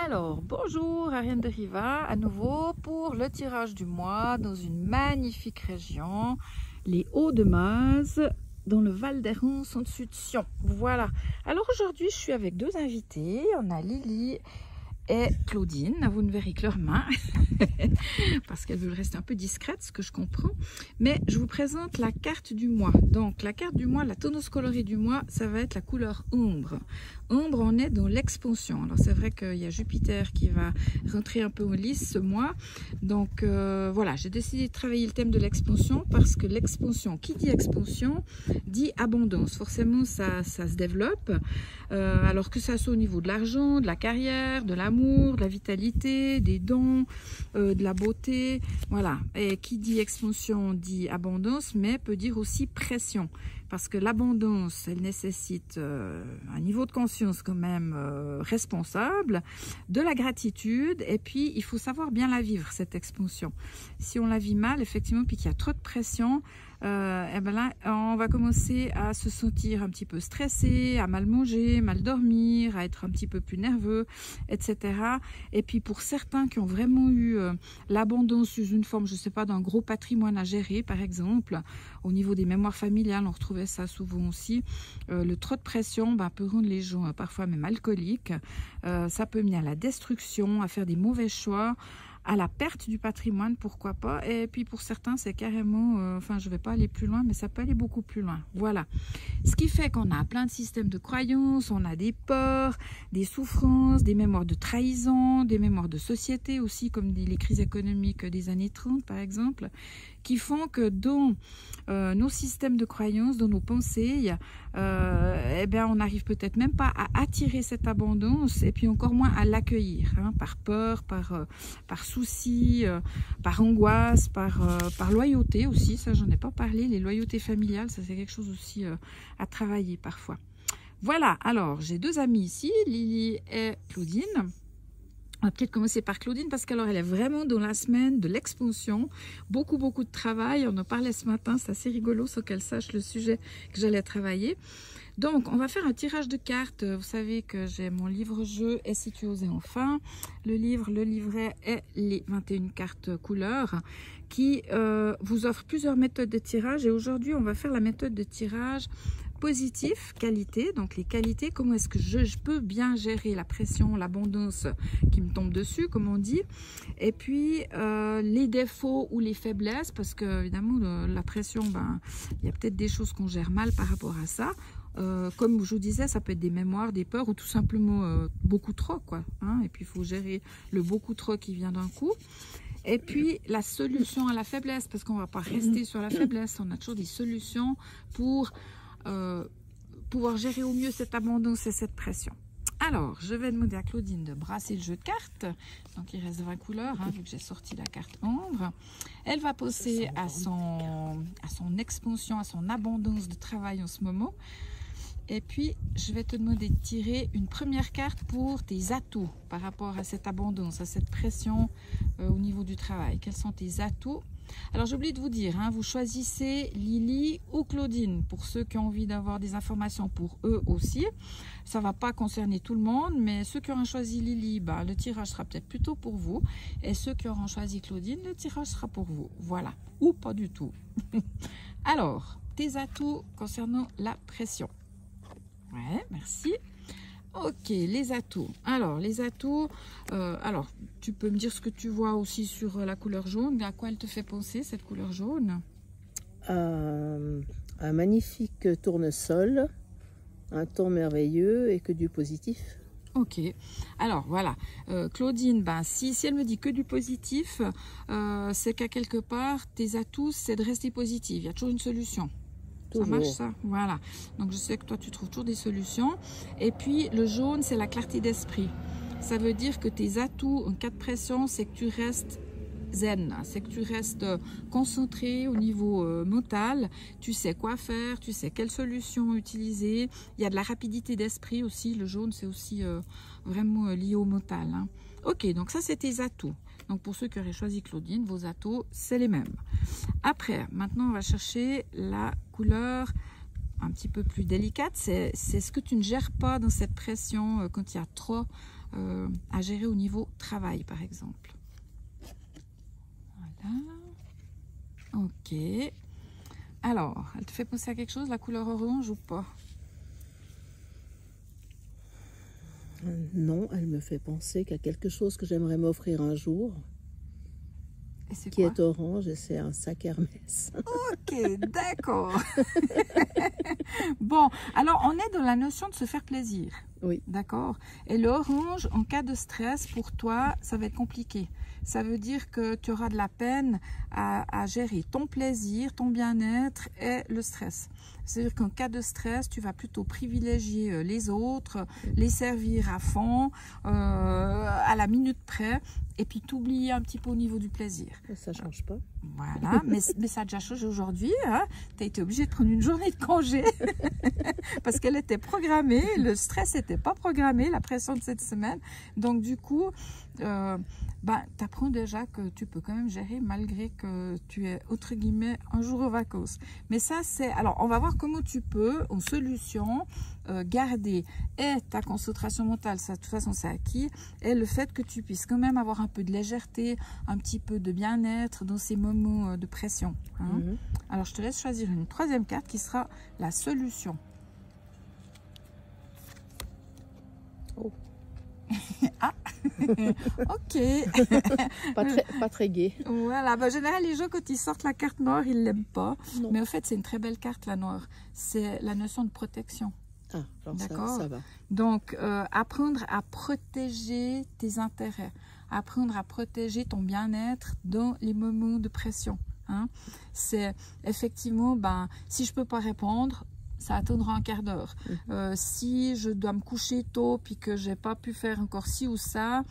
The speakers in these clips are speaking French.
Alors, bonjour Ariane de Riva, à nouveau pour le tirage du mois dans une magnifique région, les Hauts-de-Maz, dans le Val d'Hérens, en dessus de Sion. Voilà. Alors aujourd'hui, je suis avec deux invités. On a Lily et Claudine. Vous ne verrez que leurs mains parce qu'elles veulent rester un peu discrètes, ce que je comprends. Mais je vous présente la carte du mois. Donc la carte du mois, la tonus colorée du mois, ça va être la couleur ombre. Ombre, on est dans l'expansion. Alors c'est vrai qu'il y a Jupiter qui va rentrer un peu en lice ce mois. Donc voilà, j'ai décidé de travailler le thème de l'expansion parce que l'expansion, qui dit expansion, dit abondance. Forcément, ça se développe. Alors que ça soit au niveau de l'argent, de la carrière, de l'amour, de la vitalité, des dons, de la beauté. Voilà. Et qui dit expansion dit abondance, mais peut dire aussi pression. Parce que l'abondance, elle nécessite un niveau de conscience quand même responsable, de la gratitude, et puis il faut savoir bien la vivre, cette expansion. Si on la vit mal, effectivement, puis qu'il y a trop de pression, et ben là, on va commencer à se sentir un petit peu stressé, à mal manger, mal dormir, à être un petit peu plus nerveux, etc. Et puis pour certains qui ont vraiment eu l'abondance sous une forme, je ne sais pas, d'un gros patrimoine à gérer, par exemple, au niveau des mémoires familiales, on retrouvait ça souvent aussi. Le trop de pression peut rendre les gens parfois même alcooliques. Ça peut mener à la destruction, à faire des mauvais choix, à la perte du patrimoine, pourquoi pas. Et puis pour certains, c'est carrément, enfin je ne vais pas aller plus loin, mais ça peut aller beaucoup plus loin. Voilà. Ce qui fait qu'on a plein de systèmes de croyances, on a des peurs, des souffrances, des mémoires de trahison, des mémoires de société aussi, comme les crises économiques des années 30 par exemple, qui font que dans nos systèmes de croyances, dans nos pensées, eh bien, on n'arrive peut-être même pas à attirer cette abondance et puis encore moins à l'accueillir, hein, par peur, par souci, par angoisse, par loyauté aussi. Ça, j'en ai pas parlé. Les loyautés familiales, ça c'est quelque chose aussi à travailler parfois. Voilà, alors j'ai deux amies ici, Lily et Claudine. On va peut-être commencer par Claudine parce qu'alors elle est vraiment dans la semaine de l'expansion, beaucoup de travail. On en parlait ce matin, c'est assez rigolo sans qu'elle sache le sujet que j'allais travailler. Donc on va faire un tirage de cartes. Vous savez que j'ai mon livre-jeu Et si tu osais enfin, le livret et les 21 cartes couleurs qui vous offrent plusieurs méthodes de tirage. Et aujourd'hui on va faire la méthode de tirage positif, qualité, donc les qualités, comment est-ce que je peux bien gérer la pression, l'abondance qui me tombe dessus, comme on dit, et puis les défauts ou les faiblesses, parce que évidemment la pression, il y a peut-être des choses qu'on gère mal par rapport à ça. Comme je vous disais, ça peut être des mémoires, des peurs ou tout simplement beaucoup trop, quoi, hein, et puis il faut gérer le beaucoup trop qui vient d'un coup. Et puis la solution à la faiblesse, parce qu'on ne va pas rester sur la faiblesse, on a toujours des solutions pour pouvoir gérer au mieux cette abondance et cette pression. Alors, je vais demander à Claudine de brasser le jeu de cartes. Donc, il reste 20 couleurs, hein, vu que j'ai sorti la carte ombre. Elle va passer à son expansion, à son abondance de travail en ce moment. Et puis, je vais te demander de tirer une première carte pour tes atouts par rapport à cette abondance, à cette pression au niveau du travail. Quels sont tes atouts ? Alors j'ai oublié de vous dire, hein, vous choisissez Lily ou Claudine pour ceux qui ont envie d'avoir des informations pour eux aussi. Ça ne va pas concerner tout le monde, mais ceux qui auront choisi Lily, le tirage sera peut-être plutôt pour vous. Et ceux qui auront choisi Claudine, le tirage sera pour vous. Voilà, ou pas du tout. Alors, tes atouts concernant la pression. Ouais, merci. Ok, les atouts. Alors, les atouts, alors, tu peux me dire ce que tu vois aussi sur la couleur jaune. À quoi elle te fait penser, cette couleur jaune? Un magnifique tournesol, un temps merveilleux et que du positif. Ok, alors voilà, Claudine, si elle me dit que du positif, c'est qu'à quelque part, tes atouts, c'est de rester positive. Il y a toujours une solution. Toujours. Ça marche ça? Voilà. Donc je sais que toi tu trouves toujours des solutions. Et puis le jaune, c'est la clarté d'esprit. Ça veut dire que tes atouts en cas de pression, c'est que tu restes zen, c'est que tu restes concentré au niveau mental, tu sais quoi faire, tu sais quelle solution utiliser. Il y a de la rapidité d'esprit aussi. Le jaune, c'est aussi vraiment lié au mental, hein. Ok, donc ça c'est tes atouts. Donc pour ceux qui auraient choisi Claudine, vos atouts, c'est les mêmes. Après, maintenant on va chercher la couleur un petit peu plus délicate. C'est ce que tu ne gères pas dans cette pression quand il y a trop à gérer au niveau travail, par exemple. Voilà. Ok. Alors, elle te fait penser à quelque chose, la couleur orange ou pas? Non, elle me fait penser qu'à quelque chose que j'aimerais m'offrir un jour, Et c'est qui quoi? est orange, et c'est un sac Hermès. Ok, d'accord. Bon, alors on est dans la notion de se faire plaisir. Oui. D'accord. Et l'orange, en cas de stress, pour toi, ça va être compliqué. Ça veut dire que tu auras de la peine à gérer ton plaisir, ton bien-être et le stress. C'est-à-dire qu'en cas de stress, tu vas plutôt privilégier les autres, les servir à fond, à la minute près, et puis t'oublier un petit peu au niveau du plaisir. Ça change pas. Voilà, mais ça a déjà changé aujourd'hui. Hein. Tu as été obligé de prendre une journée de congé parce qu'elle était programmée, le stress n'était pas programmé, la pression de cette semaine. Donc du coup, tu apprends déjà que tu peux quand même gérer malgré que tu es, entre guillemets, un jour aux vacances. Mais ça, c'est... Alors, on va voir comment tu peux, en solution, garder et ta concentration mentale, ça de toute façon c'est acquis, et le fait que tu puisses quand même avoir un peu de légèreté, un petit peu de bien-être dans ces moments de pression. Hein. Alors je te laisse choisir une troisième carte qui sera la solution. Oh. Ah ok. Pas très gai. Voilà, en général les gens quand ils sortent la carte noire ils l'aiment pas, Non. mais en fait c'est une très belle carte la noire, c'est la notion de protection. Ah, alors ça va. Donc, apprendre à protéger tes intérêts, apprendre à protéger ton bien-être dans les moments de pression. Hein. C'est effectivement, si je peux pas répondre, ça attendra un quart d'heure. Si je dois me coucher tôt puis que j'ai pas pu faire encore ci ou ça,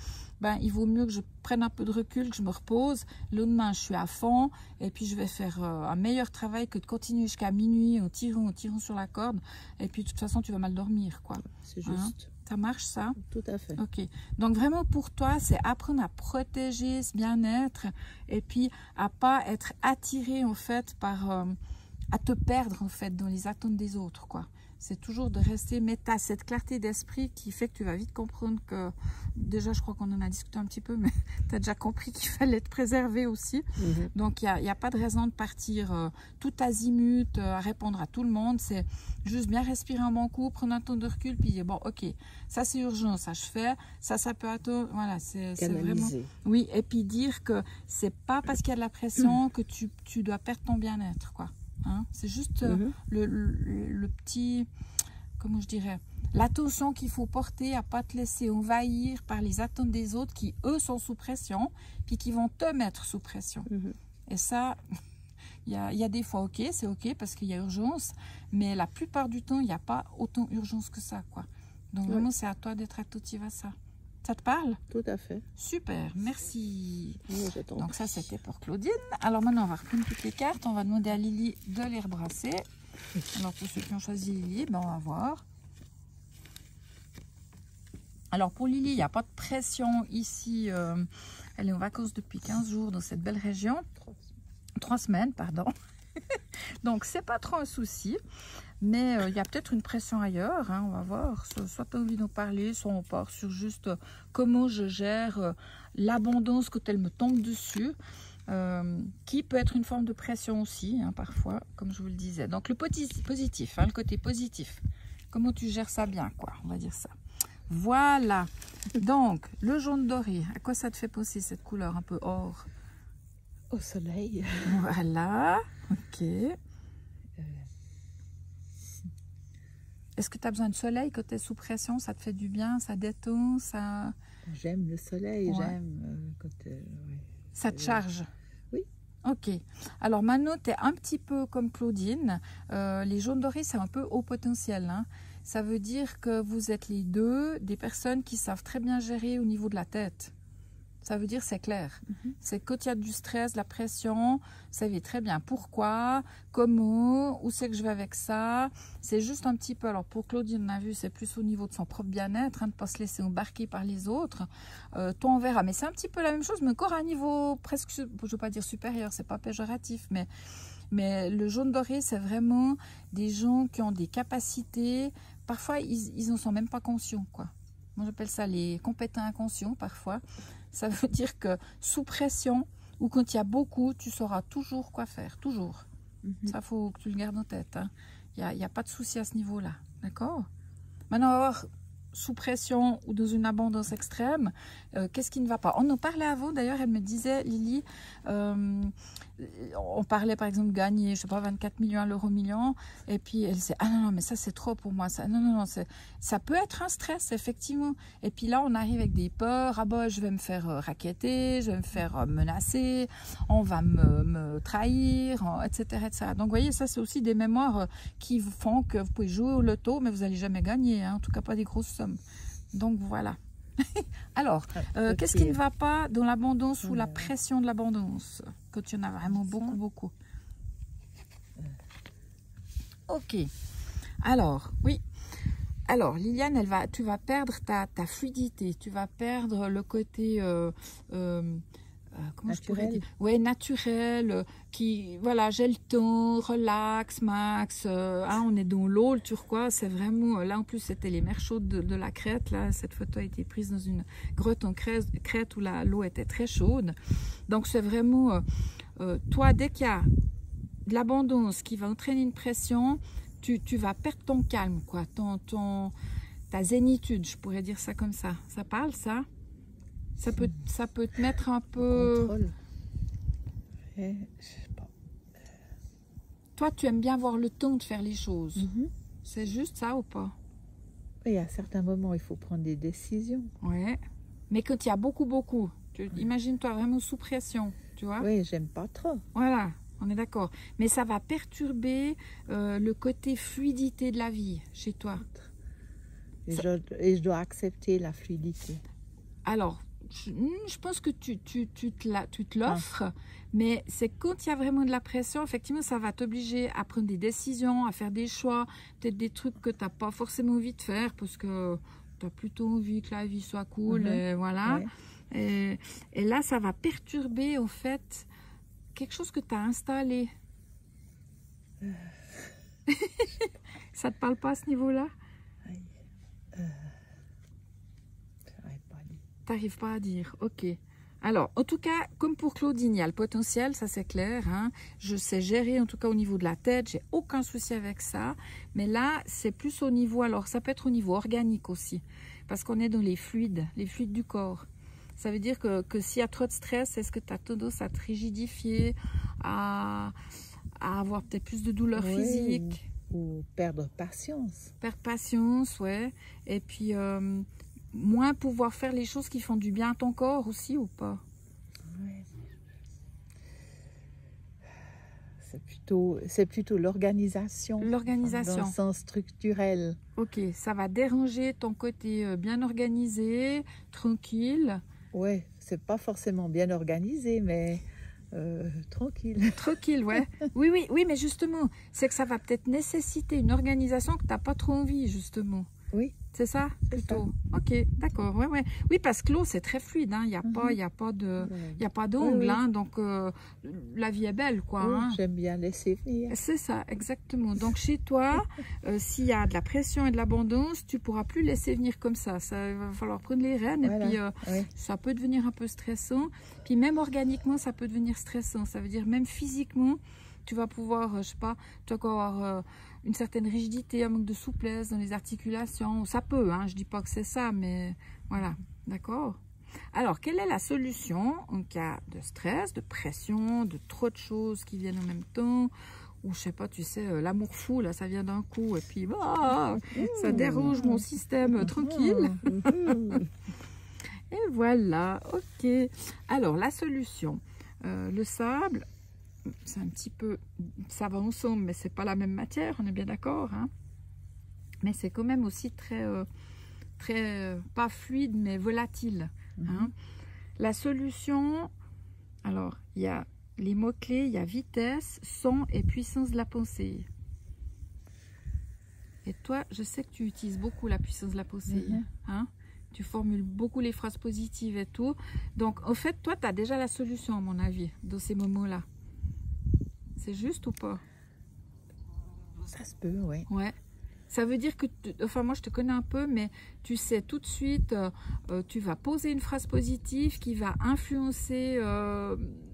il vaut mieux que je prenne un peu de recul, que je me repose. Le lendemain, je suis à fond et puis je vais faire un meilleur travail que de continuer jusqu'à minuit en tirant sur la corde. Et puis de toute façon, tu vas mal dormir, quoi. C'est juste. Hein? Ça marche, ça? Tout à fait. Ok. Donc vraiment pour toi, c'est apprendre à protéger ce bien-être et puis à pas être attiré en fait par... à te perdre en fait dans les attentes des autres, quoi. C'est toujours de rester, mais tu as cette clarté d'esprit qui fait que tu vas vite comprendre que, déjà je crois qu'on en a discuté un petit peu, mais tu as déjà compris qu'il fallait te préserver aussi. Donc il n'y a pas de raison de partir tout azimut, à répondre à tout le monde. C'est juste bien respirer un bon coup, prendre un temps de recul, puis dire bon ok, ça c'est urgent, ça je fais, ça peut attendre, voilà, c'est vraiment... Oui, et puis dire que c'est pas parce qu'il y a de la pression que tu dois perdre ton bien-être, quoi. Hein, c'est juste le petit, comment je dirais, l'attention qu'il faut porter à pas te laisser envahir par les attentes des autres qui, eux, sont sous pression, puis qui vont te mettre sous pression. Et ça, il y a des fois, ok, c'est ok parce qu'il y a urgence, mais la plupart du temps, il n'y a pas autant urgence que ça, quoi. Donc vraiment, c'est à toi d'être attentif à ça. Ça te parle? Tout à fait. Super, merci. Oui, donc ça, c'était pour Claudine. Alors maintenant, on va reprendre toutes les cartes. On va demander à Lily de les rebrasser. Alors pour ceux qui ont choisi Lily, on va voir. Alors pour Lily, il n'y a pas de pression ici. Elle est en vacances depuis 15 jours dans cette belle région. 3 semaines, pardon. Donc c'est pas trop un souci. Mais il y a peut-être une pression ailleurs, hein, on va voir. Soit tu as envie d'en parler, soit on part sur juste comment je gère l'abondance quand elle me tombe dessus, qui peut être une forme de pression aussi, hein, parfois, comme je vous le disais. Donc le positif, hein, le côté positif, comment tu gères ça bien, quoi, on va dire ça. Voilà, donc le jaune doré, à quoi ça te fait penser cette couleur un peu or? Au soleil. Voilà, ok. Est-ce que tu as besoin de soleil quand tu es sous pression? Ça te fait du bien? Ça détend? Ça... J'aime le soleil, j'aime quand... ça te charge? Oui. Ok. Alors Mano, tu es un petit peu comme Claudine. Les jaunes dorés, c'est un peu haut potentiel. Hein. Ça veut dire que vous êtes les deux des personnes qui savent très bien gérer au niveau de la tête. Ça veut dire c'est clair. C'est quand il y a du stress, de la pression, vous savez très bien pourquoi, comment, où c'est que je vais avec ça. C'est juste un petit peu, alors pour Claudine, on a vu, c'est plus au niveau de son propre bien-être, hein, de ne pas se laisser embarquer par les autres. Toi, on verra. Mais c'est un petit peu la même chose, mais encore à un niveau presque, je ne veux pas dire supérieur, c'est pas péjoratif, mais le jaune doré, c'est vraiment des gens qui ont des capacités. Parfois, ils n'en sont même pas conscients, quoi. Moi, j'appelle ça les compétents inconscients parfois. Ça veut dire que sous pression ou quand il y a beaucoup, tu sauras toujours quoi faire. Toujours. Ça, faut que tu le gardes en tête. Hein. Il n'y a pas de souci à ce niveau-là. D'accord? Maintenant, on va voir sous pression ou dans une abondance extrême, qu'est-ce qui ne va pas? On en parlait avant, d'ailleurs, elle me disait, Lily, on parlait par exemple gagner, je sais pas, 24 millions à l'euro million, et puis elle disait, ah non, mais ça c'est trop pour moi, ça, non, ça peut être un stress, effectivement. Et puis là, on arrive avec des peurs, ah bah, je vais me faire racketter, je vais me faire menacer, on va me trahir, etc., etc. Donc, vous voyez, ça c'est aussi des mémoires qui vous font que vous pouvez jouer au loto, mais vous n'allez jamais gagner, hein, en tout cas pas des grosses sommes. Donc, voilà. Alors, qu'est-ce qui ne va pas dans l'abondance ou la pression de l'abondance? Quand il y en a vraiment beaucoup. Ok. Alors, oui. Alors, Liliane, tu vas perdre ta fluidité. Tu vas perdre le côté... comment naturel. Je pourrais dire? Ouais, naturel, qui, voilà, j'ai le temps, relax, max, on est dans l'eau, le turquoise, c'est vraiment, là en plus c'était les mers chaudes de la Crète, là, cette photo a été prise dans une grotte en Crète où l'eau était très chaude, donc c'est vraiment, toi, dès qu'il y a de l'abondance qui va entraîner une pression, tu vas perdre ton calme, quoi, ta zénitude, je pourrais dire ça comme ça. Ça parle, ça? Ça peut te mettre un peu... Contrôle. Je sais pas. Toi, tu aimes bien avoir le temps de faire les choses. C'est juste ça ou pas? Oui, à certains moments, il faut prendre des décisions. Ouais. Mais quand il y a beaucoup, imagine-toi vraiment sous pression, tu vois? Oui, j'aime pas trop. Voilà, on est d'accord. Mais ça va perturber le côté fluidité de la vie chez toi. Et je dois accepter la fluidité. Alors, je pense que tu te l'offres, mais c'est quand il y a vraiment de la pression, effectivement, ça va t'obliger à prendre des décisions, à faire des choix, peut-être des trucs que tu n'as pas forcément envie de faire parce que tu as plutôt envie que la vie soit cool, et voilà. Ouais. Et là, ça va perturber, en fait, quelque chose que tu as installé. Ça te parle pas à ce niveau-là? T'arrives pas à dire, ok. Alors, en tout cas, comme pour Claudine, il y a le potentiel, ça c'est clair. Hein. Je sais gérer, en tout cas au niveau de la tête, j'ai aucun souci avec ça. Mais là, c'est plus au niveau, alors ça peut être au niveau organique aussi. Parce qu'on est dans les fluides du corps. Ça veut dire que s'il y a trop de stress, est-ce que tu as tendance à te rigidifier, à avoir peut-être plus de douleurs physiques? Ou perdre patience. Perdre patience, ouais. Et puis... moins pouvoir faire les choses qui font du bien à ton corps aussi ou pas? Ouais. C'est plutôt l'organisation. L'organisation. Dans le sens structurel. Ok, ça va déranger ton côté bien organisé, tranquille. Oui, c'est pas forcément bien organisé, mais tranquille. Tranquille, ouais. Oui, mais justement, c'est que ça va peut-être nécessiter une organisation que tu n'as pas trop envie, justement. Oui. C'est ça, plutôt. Ok, d'accord. Ouais. Oui, parce que l'eau, c'est très fluide. Hein. Il n'y a pas d'ongles. Hein. Donc, la vie est belle, quoi. Oui, hein. J'aime bien laisser venir. C'est ça, exactement. Donc, chez toi, s'il y a de la pression et de l'abondance, tu ne pourras plus laisser venir comme ça. Ça va falloir prendre les rênes. Voilà. Et puis, ça peut devenir un peu stressant. Puis, même organiquement, ça peut devenir stressant. Ça veut dire, même physiquement, tu vas pouvoir, je sais pas, tu vas avoir une certaine rigidité, un manque de souplesse dans les articulations. Ça peut, hein, je dis pas que c'est ça, mais voilà, d'accord. Alors, quelle est la solution en cas de stress, de pression, de trop de choses qui viennent en même temps, ou je sais pas, tu sais, l'amour fou, là, ça vient d'un coup, et puis ça dérange mon système tranquille. Et voilà, ok. Alors, la solution, le sable... C'est un petit peu, ça va ensemble, mais c'est pas la même matière, on est bien d'accord, hein? Mais c'est quand même aussi très, pas fluide, mais volatile. Hein? La solution, alors, il y a les mots-clés, il y a vitesse, son et puissance de la pensée. Et toi, je sais que tu utilises beaucoup la puissance de la pensée, hein? Tu formules beaucoup les phrases positives et tout. Donc, en fait, toi, tu as déjà la solution, à mon avis, dans ces moments-là. C'est juste ou pas? Ça se peut, oui. Ouais. Ça veut dire que, enfin moi je te connais un peu, mais tu sais tout de suite, tu vas poser une phrase positive qui va influencer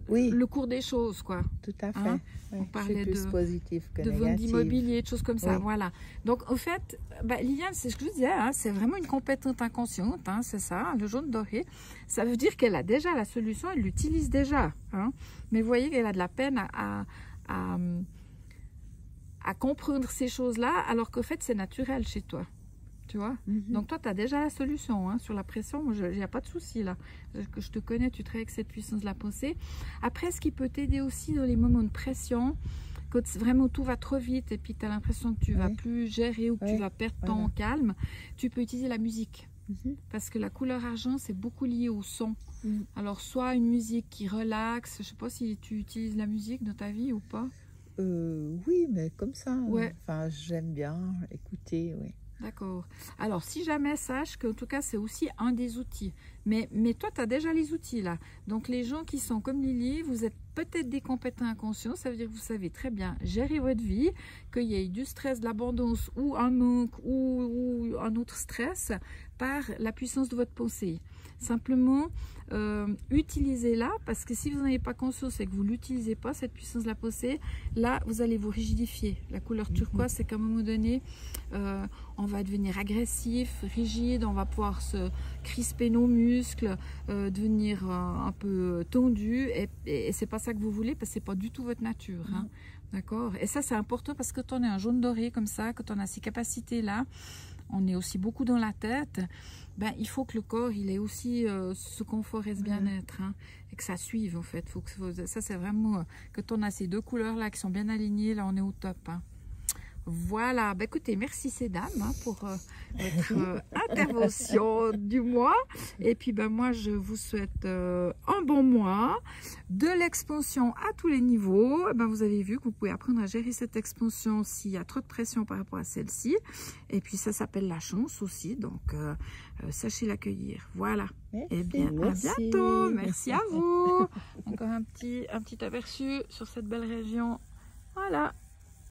Oui, le cours des choses, quoi. tout à fait. Hein? Oui, On je parlait suis plus positif que de vente négative. d'immobilier, de choses comme ça, Oui. voilà. Donc au fait, Liliane, c'est ce que je disais, hein, c'est vraiment une compétente inconsciente, hein, c'est ça, le jaune doré. Ça veut dire qu'elle a déjà la solution, elle l'utilise déjà. Hein. Mais vous voyez qu'elle a de la peine à comprendre ces choses-là, alors qu'au fait, c'est naturel chez toi. Tu vois? Donc toi, tu as déjà la solution hein, sur la pression. Il n'y a pas de souci là. Je te connais, tu travailles avec cette puissance de la pensée. Après, ce qui peut t'aider aussi dans les moments de pression, quand vraiment tout va trop vite et puis tu as l'impression que tu vas plus gérer ou que tu vas perdre ton calme, tu peux utiliser la musique. Parce que la couleur argent, c'est beaucoup lié au son. Alors, soit une musique qui relaxe. Je ne sais pas si tu utilises la musique dans ta vie ou pas. Oui, mais comme ça. Ouais. Enfin, j'aime bien écouter, oui. D'accord. Alors, si jamais, sache qu'en tout cas, c'est aussi un des outils. Mais toi, tu as déjà les outils là. Donc, les gens qui sont comme Lily, vous êtes peut-être des compétents inconscients. Ça veut dire que vous savez très bien gérer votre vie, qu'il y ait du stress, de l'abondance ou un manque ou un autre stress par la puissance de votre pensée. Simplement, utilisez-la parce que si vous n'en avez pas conscience et que vous ne l'utilisez pas, cette puissance de la pensée, là, vous allez vous rigidifier. La couleur turquoise, c'est qu'à un moment donné, on va devenir agressif, rigide, on va pouvoir se crisper nos muscles, devenir un peu tendu et c'est pas ça que vous voulez parce que c'est pas du tout votre nature. Hein. D'accord? Et ça, c'est important parce que quand on est un jaune doré comme ça, quand on a ces capacités-là, on est aussi beaucoup dans la tête, ben, il faut que le corps il ait aussi ce confort et ce bien-être hein, et que ça suive en fait. Ça c'est vraiment, quand on a ces deux couleurs là qui sont bien alignées, là on est au top. Hein. Voilà, ben, écoutez, merci ces dames hein, pour votre intervention du mois. Et puis ben, moi je vous souhaite un bon mois, de l'expansion à tous les niveaux. Ben, vous avez vu que vous pouvez apprendre à gérer cette expansion s'il y a trop de pression par rapport à celle-ci. Et puis ça s'appelle la chance aussi, donc sachez l'accueillir. Voilà. Et bien merci. À bientôt. Merci à vous. Encore un petit aperçu sur cette belle région. Voilà.